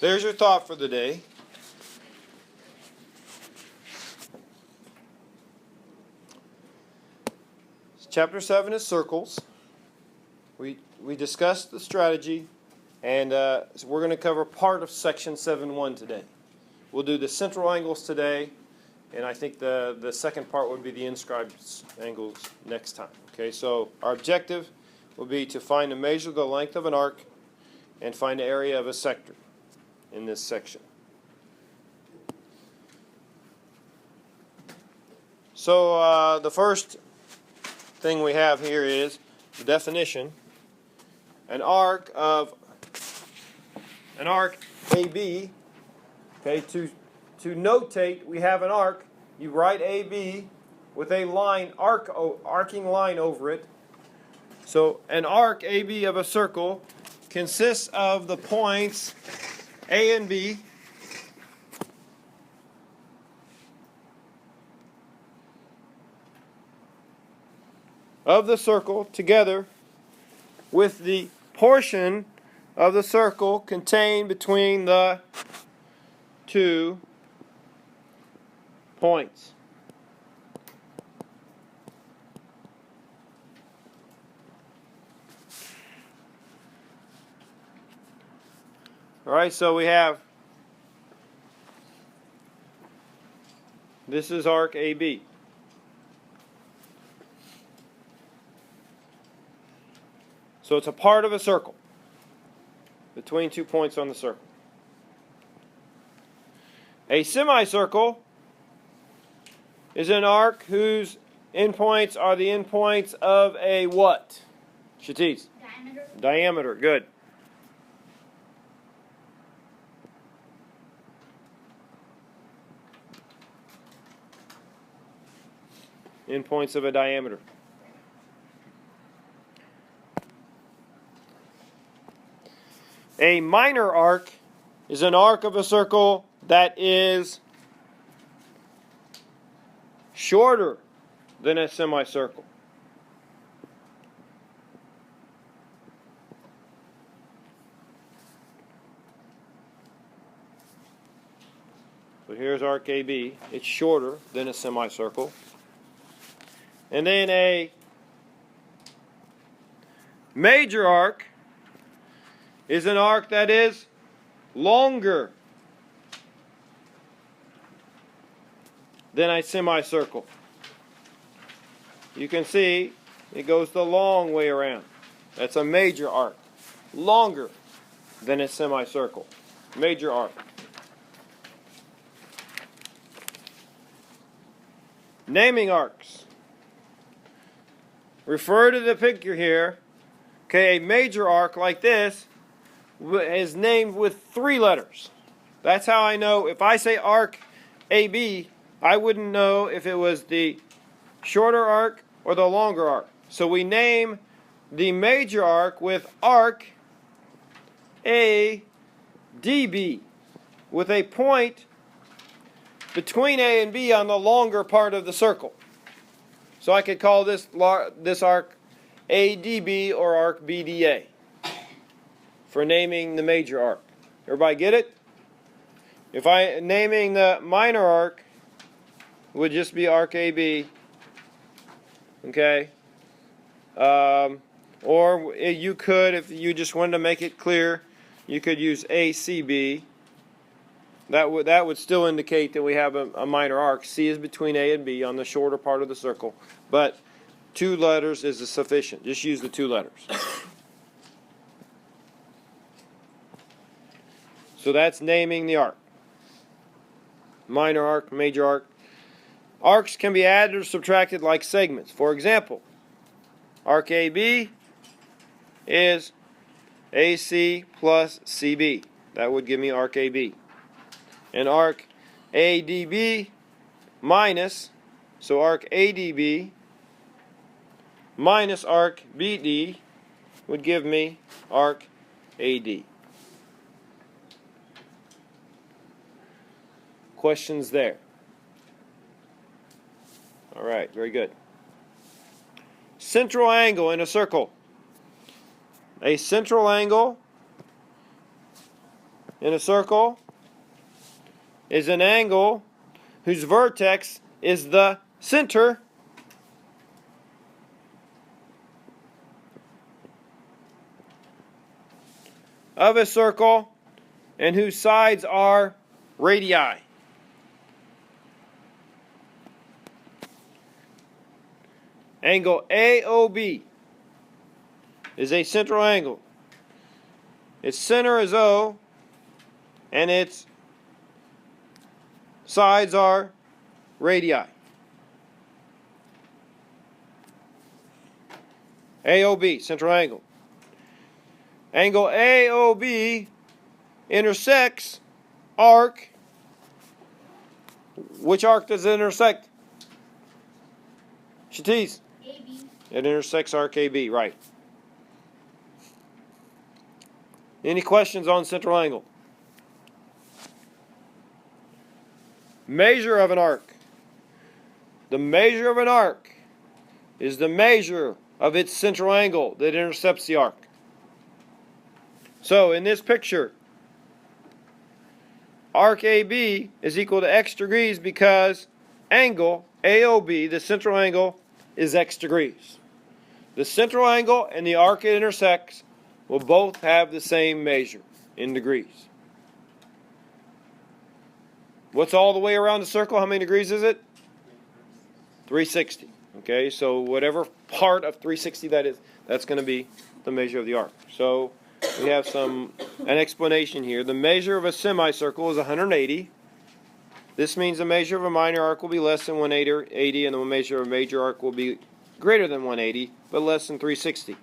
There's your thought for the day. Chapter 7 is circles. We discussed the strategy, and so we're going to cover part of section 7.1 today. We'll do the central angles today, and I think the second part would be the inscribed angles next time. Okay, so our objective will be to find and measure the length of an arc and find the area of a sector in this section. So the first thing we have here is the definition. An arc AB. Okay, to notate, we have an arc. You write AB with a line, arcing line over it. So an arc AB of a circle consists of the points A and B of the circle together with the portion of the circle contained between the 2 points. All right, so we have, this is arc AB. So it's a part of a circle between 2 points on the circle. A semicircle is an arc whose endpoints are the endpoints of a what? Shatice? Diameter. Diameter, good. Endpoints of a diameter. A minor arc is an arc of a circle that is shorter than a semicircle. So here's arc AB. It's shorter than a semicircle. And then a major arc is an arc that is longer than a semicircle. You can see it goes the long way around. That's a major arc. Longer than a semicircle. Major arc. Naming arcs. Refer to the picture here. Okay, a major arc like this is named with 3 letters. That's how I know. If I say arc AB, I wouldn't know if it was the shorter arc or the longer arc. So we name the major arc with arc ADB with a point between A and B on the longer part of the circle. So I could call this arc ADB or arc BDA for naming the major arc. Everybody get it? If I naming the minor arc would just be arc AB. Okay? Or you could, if you just wanted to make it clear, you could use ACB. That would still indicate that we have a minor arc. C is between A and B on the shorter part of the circle. But 2 letters is sufficient. Just use the 2 letters. So that's naming the arc. Minor arc, major arc. Arcs can be added or subtracted like segments. For example, arc AB is AC plus CB. That would give me arc AB. And arc ADB minus, so arc ADB minus arc BD would give me arc AD. Questions there? All right, very good. Central angle in a circle. A central angle in a circle is an angle whose vertex is the center of a circle and whose sides are radii. Angle AOB is a central angle. Its center is O, and its sides are radii. AOB, central angle. Angle AOB intersects arc. Which arc does it intersect? Shatice? AB. It intersects arc AB, right. Any questions on central angle? Measure of an arc. The measure of an arc is the measure of its central angle that intercepts the arc. So in this picture, arc AB is equal to x degrees because angle AOB, the central angle, is x degrees. The central angle and the arc it intersects will both have the same measure in degrees. What's all the way around the circle? How many degrees is it? 360. Okay, so whatever part of 360 that is, that's going to be the measure of the arc. So we have an explanation here. The measure of a semicircle is 180. This means the measure of a minor arc will be less than 180, and the measure of a major arc will be greater than 180, but less than 360.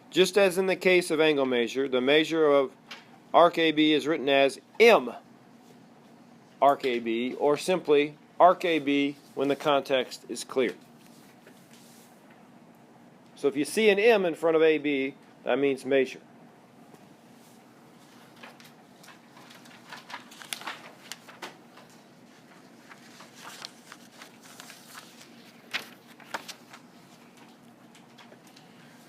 Just as in the case of angle measure, the measure of arc AB is written as M arc AB, or simply arc AB when the context is clear. So if you see an M in front of AB, that means measure.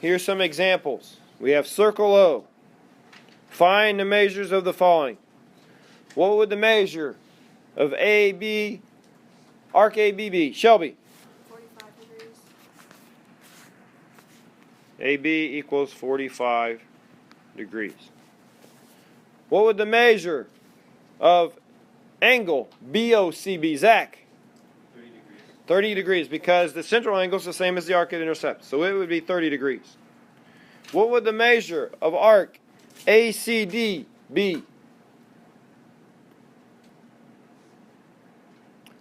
Here's some examples. We have circle O. Find the measures of the following. What would the measure of AB, arc AB be? Shelby. 45 degrees. AB equals 45 degrees. What would the measure of angle BOC be? Zach? 30 degrees, because the central angle is the same as the arc it intercepts. So it would be 30 degrees. What would the measure of arc ACD be?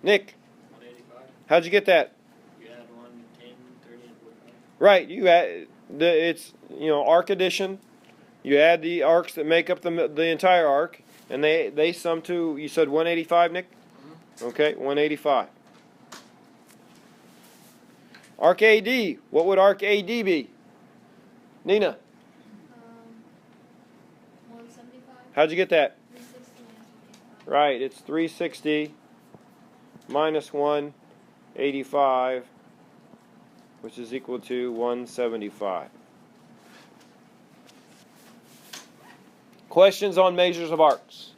Nick? 185. How'd you get that? You add 110, 30, and 45. Right, you add it's arc addition. You add the arcs that make up the entire arc, and they sum to, you said 185, Nick? Mm-hmm. Okay, 185. Arc AD, what would arc AD be? Nina, 175. how'd you get that? 360 minus 185. Right, it's 360 minus 185, which is equal to 175. Questions on measures of arcs?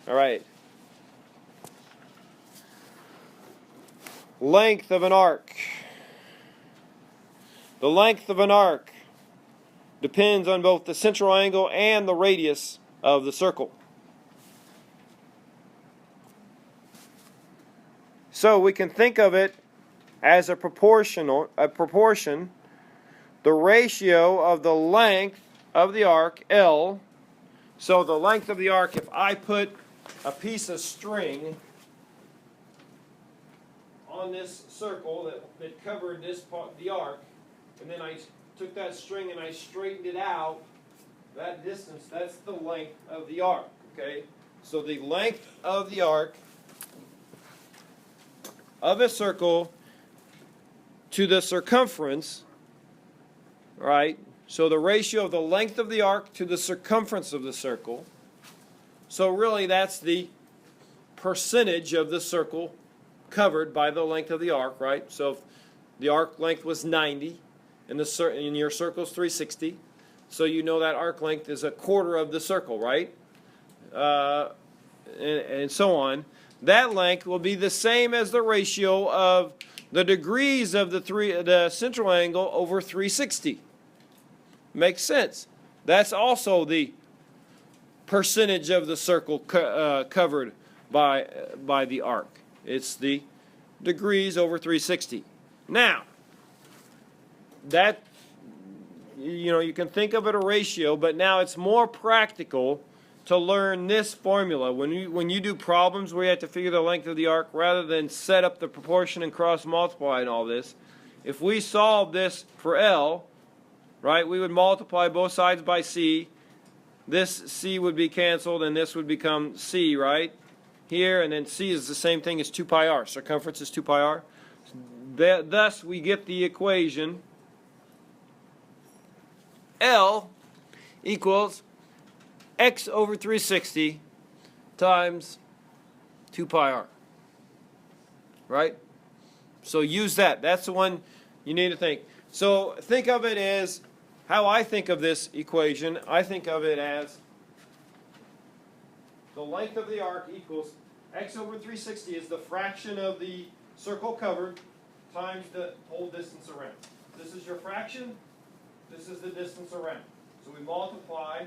All right. Length of an arc. The length of an arc depends on both the central angle and the radius of the circle. So we can think of it as a proportion, the ratio of the length of the arc, L. So the length of the arc, if I put a piece of string on this circle that covered this part, the arc, and then I took that string and I straightened it out, that distance, that's the length of the arc, okay? So the length of the arc of a circle to the circumference, right? So the ratio of the length of the arc to the circumference of the circle. So really that's the percentage of the circle covered by the length of the arc, right? So if the arc length was 90 and your circle is 360, So you know that arc length is a quarter of the circle, right? And so on. That length will be the same as the ratio of the degrees of the central angle over 360. Makes sense. That's also the percentage of the circle covered by the arc. It's the degrees over 360. Now, that, you can think of it a ratio, but now it's more practical to learn this formula. When you do problems where you have to figure the length of the arc rather than set up the proportion and cross multiply and all this, if we solve this for L, right, we would multiply both sides by C. This C would be canceled and this would become C, right? Here, and then C is the same thing as 2 pi r. Circumference is 2 pi r. Thus, we get the equation L equals x over 360 times 2 pi r. Right? So use that. That's the one you need to think. So think of it as, how I think of this equation, I think of it as the length of the arc equals x over 360 is the fraction of the circle covered times the whole distance around. This is your fraction. This is the distance around. So we multiply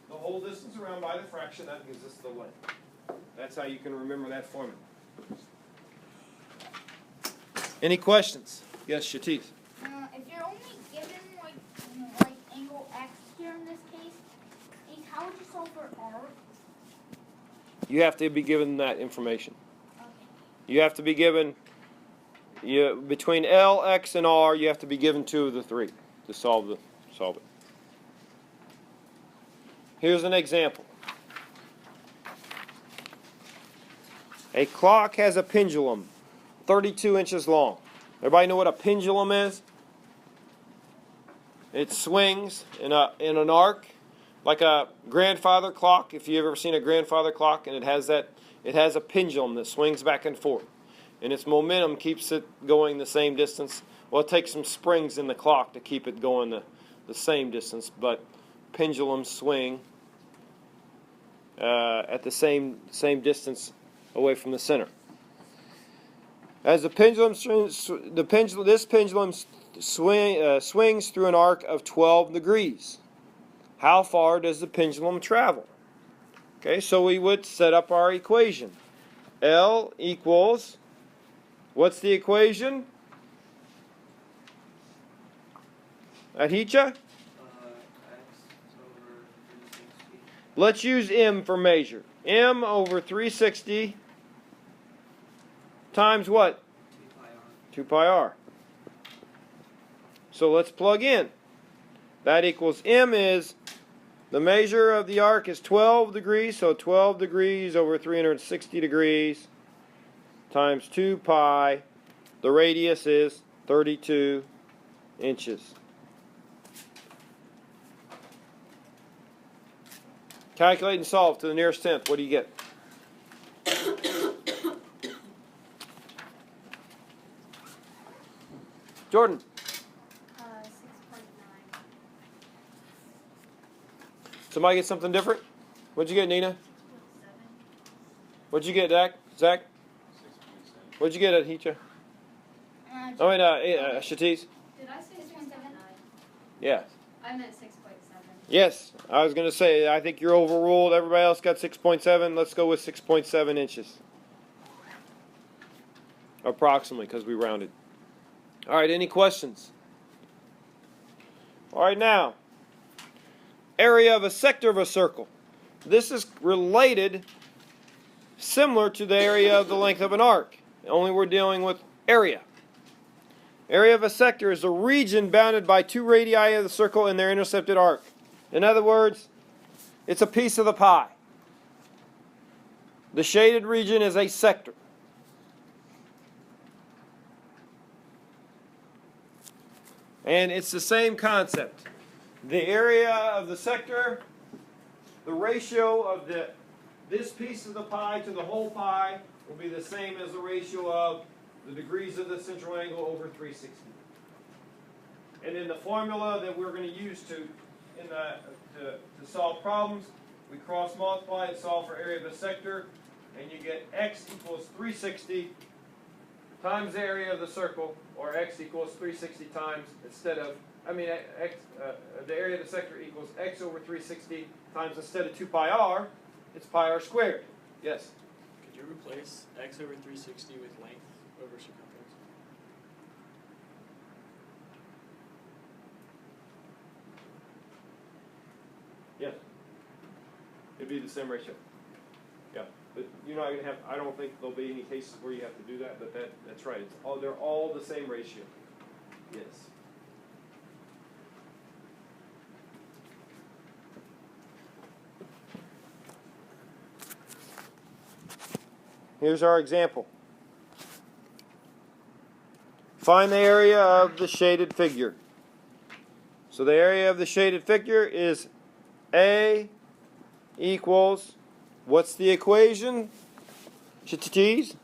the whole distance around by the fraction. That gives us the length. That's how you can remember that formula. Any questions? Yes, Shatif. If you're only given like angle X here in this case, how would you solve for R? You have to be given that information. Okay. You have to be given, between L, X, and R, you have to be given 2 of the 3 to solve it. Here's an example. A clock has a pendulum 32 inches long. Everybody know what a pendulum is? It swings in an arc like a grandfather clock. If you've ever seen a grandfather clock, and it has a pendulum that swings back and forth, and its momentum keeps it going the same distance. Well, it takes some springs in the clock to keep it going the same distance, but pendulums swing at the same distance away from the center. As the pendulum this pendulum swings through an arc of 12 degrees. How far does the pendulum travel? Okay, so we would set up our equation. L equals, what's the equation? Adhitya? X over 360. Let's use M for measure. M over 360 times what? 2 pi r. 2 pi r. So let's plug in. That equals M is, the measure of the arc is 12 degrees, so 12 degrees over 360 degrees times 2 pi. The radius is 32 inches. Calculate and solve to the nearest tenth. What do you get? Jordan. 6.9. Somebody get something different? What'd you get, Nina? 7. What'd you get, Zach? 6.7. What'd you get, Adhitya? Oh, wait, Shatiz? Did I say 6.7? Yeah. I meant 6.7. Yes, I was going to say, I think you're overruled. Everybody else got 6.7. Let's go with 6.7 inches. Approximately, because we rounded. All right, any questions? All right, now, area of a sector of a circle. This is related, similar to the area of the length of an arc, only we're dealing with area. Area of a sector is the region bounded by 2 radii of the circle and their intercepted arc. In other words, it's a piece of the pie. The shaded region is a sector. And it's the same concept. The area of the sector, the ratio of this piece of the pie to the whole pie will be the same as the ratio of the degrees of the central angle over 360. And then the formula that we're going to use to to solve problems. We cross multiply and solve for area of a sector, and you get x equals 360 times the area of the circle, or x equals 360 times instead of, the area of the sector equals x over 360 times instead of 2 pi r, it's pi r squared. Yes? Could you replace x over 360 with length over circumference? Yes. It'd be the same ratio. Yeah. But you're not going to have, I don't think there'll be any cases where you have to do that, but that's right. They're all the same ratio. Yes. Here's our example. Find the area of the shaded figure. So the area of the shaded figure is A equals, what's the equation? Cheese?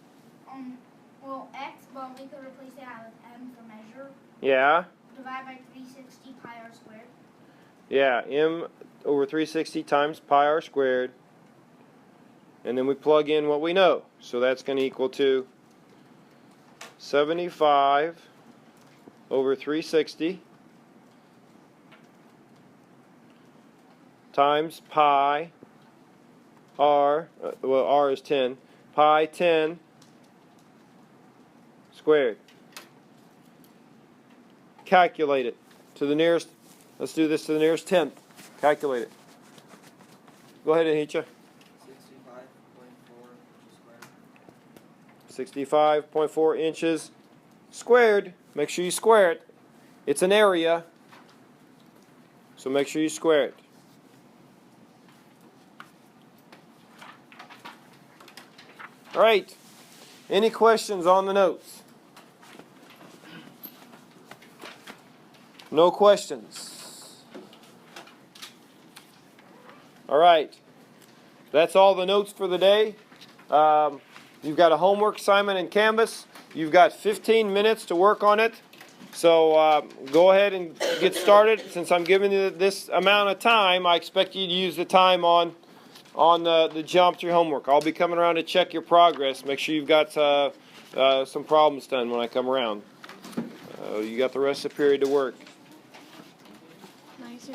Well, x, but we could replace that with m for measure. Yeah. Divide by 360 pi r squared. Yeah, m over 360 times pi r squared. And then we plug in what we know. So that's going to equal to 75 over 360 times pi r, well, r is 10, pi 10 squared. Calculate it to the nearest, let's do this to the nearest tenth. Calculate it. Go ahead, Ahicha. 65.4 inches squared. Make sure you square it. It's an area, so make sure you square it. All right. Any questions on the notes? No questions. All right. That's all the notes for the day. You've got a homework assignment in Canvas. You've got 15 minutes to work on it. So go ahead and get started. Since I'm giving you this amount of time, I expect you to use the time on the geometry homework. I'll be coming around to check your progress. Make sure you've got some problems done when I come around. You got the rest of the period to work. Nice.